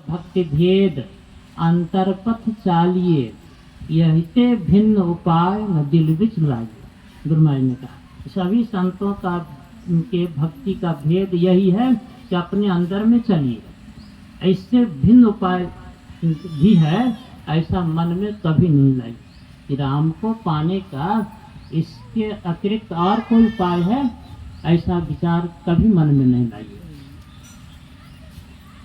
भक्ति भेद अंतरपथ चालिए, यहिते भिन्न उपाय न दिल बिच लाइए। गुरु महाराज ने कहा सभी संतों का के भक्ति का भेद यही है कि अपने अंदर में चलिए, ऐसे भिन्न उपाय भी है ऐसा मन में कभी नहीं लाई कि राम को पाने का इसके अतिरिक्त और कोई उपाय है, ऐसा विचार कभी मन में नहीं लाइए।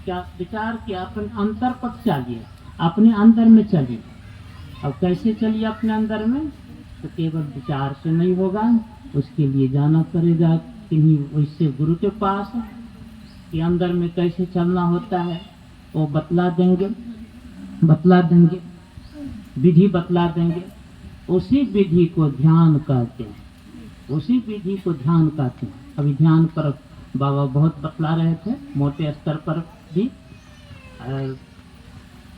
क्या विचार किया? अपने अंतर पथ चलिए, अपने अंदर में चलिए। अब कैसे चलिए अपने अंदर में? तो केवल विचार से नहीं होगा, उसके लिए जाना पड़ेगा किन्हीं वैसे गुरु के पास कि अंदर में कैसे चलना होता है, वो बतला देंगे, विधि बतला देंगे। उसी विधि को ध्यान कहते हैं, उसी विधि को ध्यान कहते हैं। अभी ध्यान पर बाबा बहुत बतला रहे थे, मोटे स्तर पर भी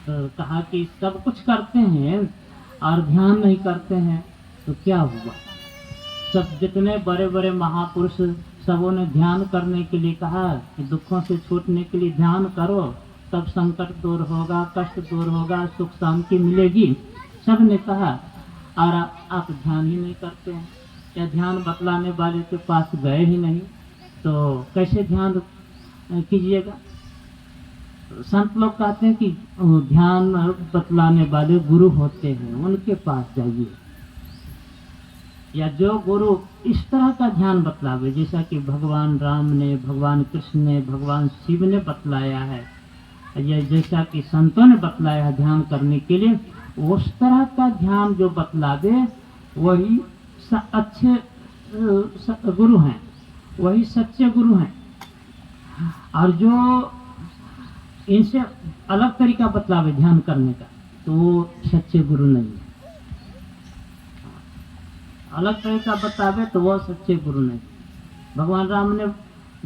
कहा कि सब कुछ करते हैं और ध्यान नहीं करते हैं तो क्या हुआ। सब जितने बड़े बड़े महापुरुष सबों ने ध्यान करने के लिए कहा कि दुखों से छूटने के लिए ध्यान करो, तब संकट दूर होगा, कष्ट दूर होगा, सुख शांति मिलेगी, सब ने कहा। और आप ध्यान ही नहीं करते हैं, या ध्यान बतलाने वाले के पास गए ही नहीं, तो कैसे ध्यान कीजिएगा। संत लोग कहते हैं कि ध्यान बतलाने वाले गुरु होते हैं, उनके पास जाइए, या जो गुरु इस तरह का ध्यान बतलावे जैसा कि भगवान राम ने, भगवान कृष्ण ने, भगवान शिव ने बतलाया है, या जैसा कि संतों ने बतलाया है ध्यान करने के लिए, उस तरह का ध्यान जो बतलावे वही अच्छे गुरु हैं, वही सच्चे गुरु हैं। और जो इनसे अलग तरीका बतलावे ध्यान करने का तो वो सच्चे गुरु नहीं है। अलग तरीका बतावे तो वो सच्चे गुरु नहीं। भगवान राम ने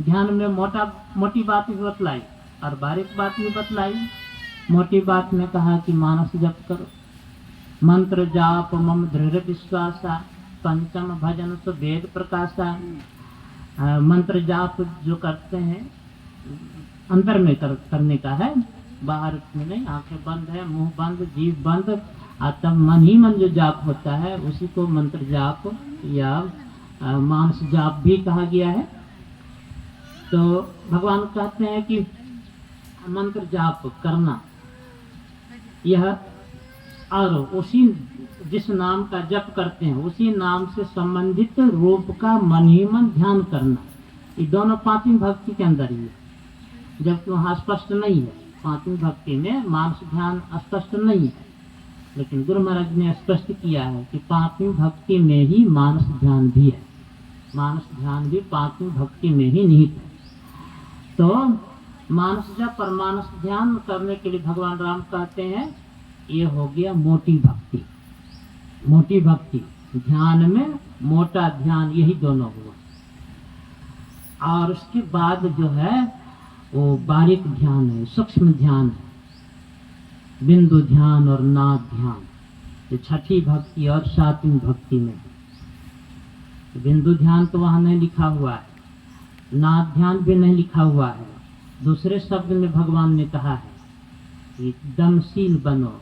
ध्यान में मोटी बात भी बतलाई और बारीक बात भी बतलाई। मोटी बात में कहा कि मानस जप करो, मंत्र जाप मम दृढ़ विश्वासा, पंचम भजन सो वेद प्रकाशा। मंत्र जाप जो करते हैं अंदर में करने का है, बाहर में नहीं। आंखें बंद है, मुंह बंद, जीभ बंद, तब मन ही मन जो जाप होता है उसी को मंत्र जाप या मानस जाप भी कहा गया है। तो भगवान कहते हैं कि मंत्र जाप करना, यह और उसी जिस नाम का जप करते हैं उसी नाम से संबंधित रूप का मन ही मन ध्यान करना, ये दोनों पांचवी भक्ति के अंदर ही है, जबकि वहाँ स्पष्ट नहीं है। पांचवी भक्ति में मानस ध्यान स्पष्ट नहीं है, लेकिन गुरु महाराज ने स्पष्ट किया है कि पांचवी भक्ति में ही मानस ध्यान भी है। मानस ध्यान भी पांचवी भक्ति में ही निहित है। तो मानस जप और मानस ध्यान करने के लिए भगवान राम कहते हैं ये हो गया मोटी भक्ति। मोटी भक्ति ध्यान में मोटा ध्यान, यही दोनों हुआ। और उसके बाद जो है वो बारीक ध्यान है, सूक्ष्म ध्यान है, बिंदु ध्यान और नाद ध्यान, जो छठी भक्ति और सातवीं भक्ति में है। बिंदु ध्यान तो वहाँ नहीं लिखा हुआ है, नाद ध्यान भी नहीं लिखा हुआ है। दूसरे शब्द में भगवान ने कहा है कि दमशील बनो,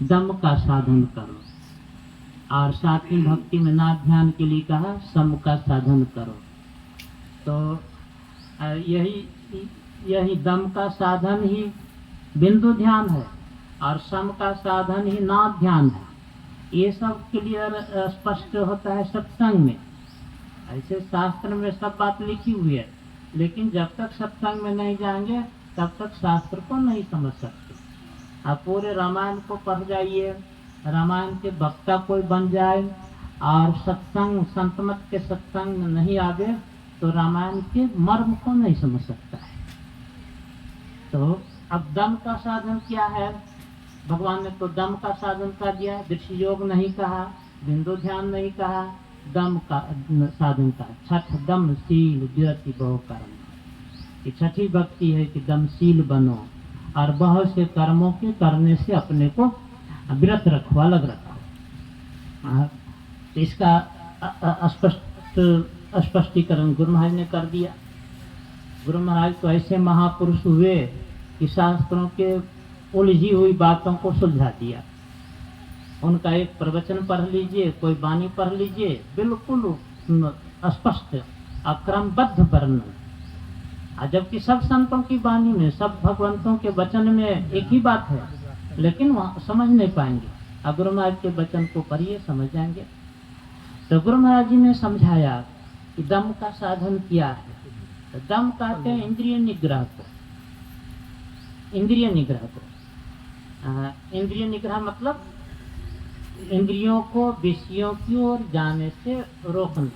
दम का साधन करो। और सातवीं भक्ति में नाद ध्यान के लिए कहा सम का साधन करो। तो यही दम का साधन ही बिंदु ध्यान है और सम का साधन ही नाद ध्यान है। ये सब क्लियर स्पष्ट होता है सत्संग में। ऐसे शास्त्र में सब बात लिखी हुई है, लेकिन जब तक सत्संग में नहीं जाएंगे तब तक शास्त्र को नहीं समझ सकते। आप पूरे रामायण को पढ़ जाइए, रामायण के वक्ता कोई बन जाए और सत्संग संतमत के सत्संग नहीं आवे तो रामायण के मर्म को नहीं समझ सकता है। तो अब दम का साधन क्या है? भगवान ने तो दम का साधन कर दिया, दृष्टि योग नहीं कहा, बिंदु ध्यान नहीं कहा, दम का साधन का छठ दम शील विरति बहु कर्म। ये छठी भक्ति है कि दमशील बनो और बहुत से कर्मों के करने से अपने को विरत रखो, अलग रखो। तो इसका स्पष्टीकरण गुरु महाराज ने कर दिया। गुरु महाराज तो ऐसे महापुरुष हुए कि शास्त्रों के उलझी हुई बातों को सुलझा दिया। उनका एक प्रवचन पढ़ लीजिए, कोई वाणी पढ़ लीजिए, बिल्कुल स्पष्ट अक्रमबद्ध वर्णन। जबकि सब संतों की वाणी में, सब भगवंतों के वचन में एक ही बात है, लेकिन वहाँ समझ नहीं पाएंगे। गुरु महाराज के वचन को पढ़िए, समझ जाएंगे। तो गुरु महाराज जी ने समझाया कि दम का साधन क्या है। तो दम कहते हैं इंद्रिय निग्रह को। इंद्रिय निग्रह को इंद्रिय निग्रह मतलब इंद्रियों को विषयों की ओर जाने से रोकना।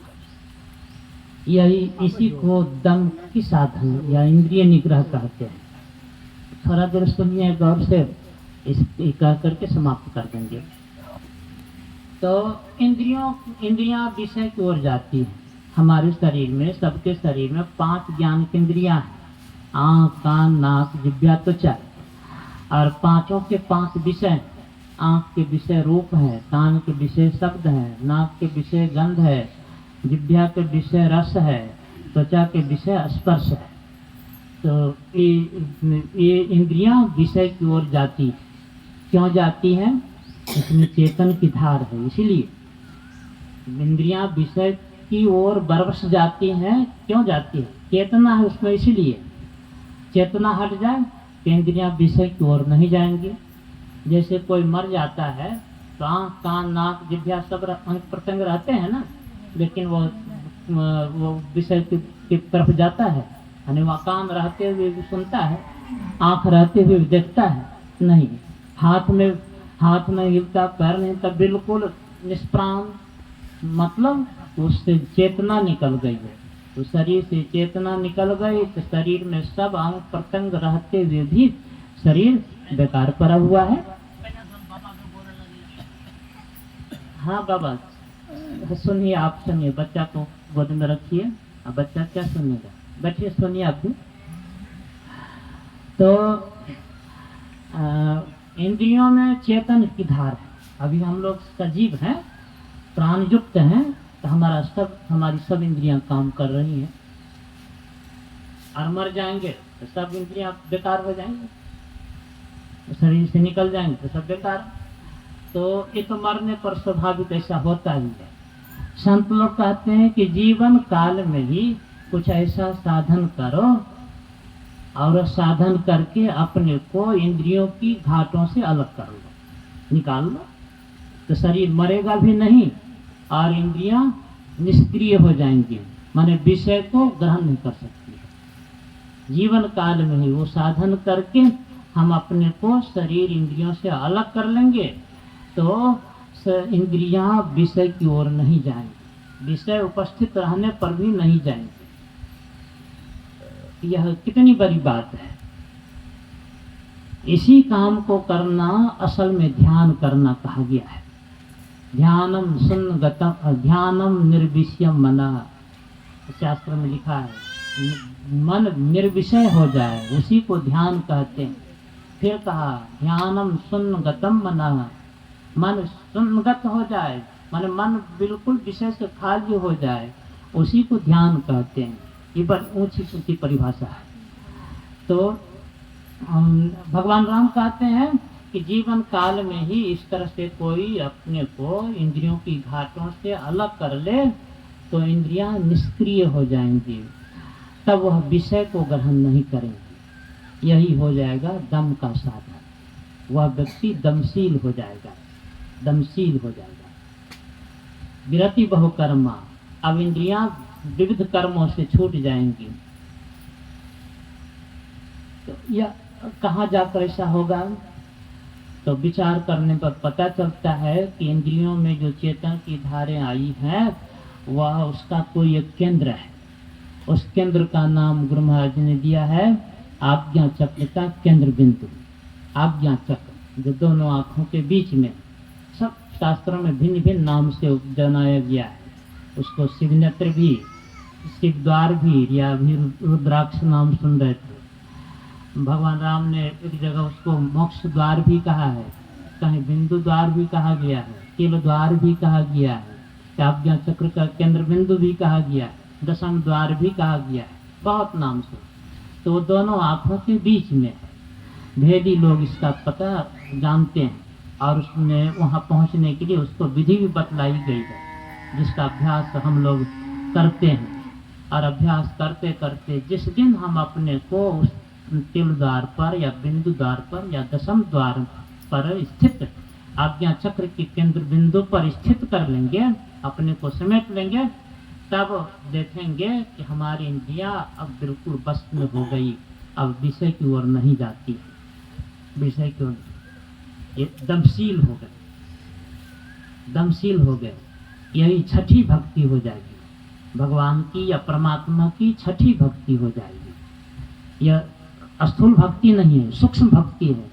यही इसी को दम की साधन या इंद्रिय निग्रह कहते हैं। थोड़ा देर सुनिए गौर से, इस कह करके समाप्त कर देंगे। तो इंद्रियां विषय की ओर जाती है। हमारे शरीर में, सबके शरीर में 5 ज्ञान की इंद्रियां हैं, आँख, कान, नाक, जिह्वा, त्वचा। और पांचों के 5 विषय। आँख के विषय रूप है, कान के विषय शब्द है, नाक के विषय गंध है, जिह्वा के विषय रस है, त्वचा के विषय स्पर्श है। तो ये इंद्रियां विषय की ओर जाती। क्यों जाती हैं? इसमें चेतन की धार है, इसीलिए इंद्रियां विषय की ओर बरबस जाती हैं। क्यों जाती है? चेतना है उसमें, इसीलिए। चेतना हट जाए तो इंद्रियां विषय की ओर नहीं जाएंगी। जैसे कोई मर जाता है तो आँख, कान, नाक, जिह्वा सब अंग प्रत्यंग रहते हैं ना, लेकिन वो विषय की तरफ जाता है। यानी वह कान रहते हुए भी सुनता है, आँख रहते हुए भी देखता है नहीं, हाथ में हिलता, पैर नहीं हिलता, बिल्कुल निष्प्राण। मतलब उससे चेतना निकल गई है। तो शरीर से चेतना निकल गई तो शरीर में सब अंग प्रत्यंग रहते हुए भी शरीर बेकार पड़ा हुआ है। हाँ बाबा सुनिए, आप सुनिए, बच्चा को गोद में रखिए। अब बच्चा क्या सुनेगा? बैठिए, सुनिए आप भी। तो इंद्रियों में चेतन की धार है। अभी हम लोग सजीव हैं, प्राण युक्त हैं, तो हमारी सब इंद्रियां काम कर रही हैं। और मर जाएंगे तो सब इंद्रियां बेकार हो जाएंगे, शरीर से निकल जाएंगे तो सब बेकार। तो ये तो मरने पर स्वाभाविक ऐसा होता ही है। संत लोग कहते हैं कि जीवन काल में ही कुछ ऐसा साधन करो और साधन करके अपने को इंद्रियों की घाटों से अलग कर लो, निकाल लो, तो शरीर मरेगा भी नहीं और इंद्रियां निष्क्रिय हो जाएंगी, माने विषय को ग्रहण नहीं कर सकती। जीवन काल में ही वो साधन करके हम अपने को शरीर इंद्रियों से अलग कर लेंगे तो इंद्रियां विषय की ओर नहीं जाएंगी, विषय उपस्थित रहने पर भी नहीं जाएंगे। यह कितनी बड़ी बात है। इसी काम को करना असल में ध्यान करना कहा गया है। ध्यानम सुन्नगतम, ध्यानम निर्विषयम मना, शास्त्र में लिखा है। मन निर्विषय हो जाए उसी को ध्यान कहते हैं। फिर कहा ध्यानम सुन्नगतम मना, मन सुन्नगत हो जाए, माने मन बिल्कुल विषय से खाली हो जाए, उसी को ध्यान कहते हैं। ये बड़ी ऊंची परिभाषा है। तो भगवान राम कहते हैं कि जीवन काल में ही इस तरह से कोई अपने को इंद्रियों की घाटों से अलग कर ले तो इंद्रियां निष्क्रिय हो जाएंगी, तब वह विषय को ग्रहण नहीं करेंगे। यही हो जाएगा दम का साधन। वह व्यक्ति दमशील हो जाएगा, दमशील हो जाएगा। विरति बहुकर्मा, अब इंद्रियां विविध कर्मों से छूट जाएंगी। तो यह कहाँ जाकर ऐसा होगा? तो विचार करने पर पता चलता है कि इंद्रियों में जो चेतन की धारें आई हैं वह उसका कोई एक केंद्र है। उस केंद्र का नाम गुरु महाराज ने दिया है आज्ञा चक्र का केंद्र बिंदु। आज्ञा चक्र जो दोनों आंखों के बीच में, सब शास्त्रों में भिन्न भिन्न नाम से जनाया गया है। उसको शिवनेत्र भी, शिव द्वार भी, या भी रुद्राक्ष नाम सुन रहे थे। भगवान राम ने एक जगह उसको मोक्ष द्वार भी कहा है, कहीं बिंदु द्वार भी कहा गया है, तिल द्वार भी कहा गया है, आज्ञा चक्र का केंद्र बिंदु भी कहा गया है, दशम द्वार भी कहा गया है, बहुत नाम से। तो वो दोनों आंखों के बीच में है। भेदी लोग इसका पता जानते हैं, और उसमें वहाँ पहुँचने के लिए उसको विधि भी बतलाई गई है, जिसका अभ्यास हम लोग करते हैं। और अभ्यास करते करते जिस दिन हम अपने को उस तिल द्वार पर या बिंदु द्वार पर या दशम द्वार पर स्थित आज्ञा चक्र के केंद्र बिंदु पर स्थित कर लेंगे, अपने को समेट लेंगे, तब देखेंगे कि हमारी इंद्रिया अब बिल्कुल बस में हो गई, अब विषय की ओर नहीं जाती, विषय की ओर ये दमशील हो गए, दमशील हो गए। यही छठी भक्ति हो जाएगी, भगवान की या परमात्मा की छठी भक्ति हो जाएगी। यह स्थूल भक्ति नहीं है, सूक्ष्म भक्ति है।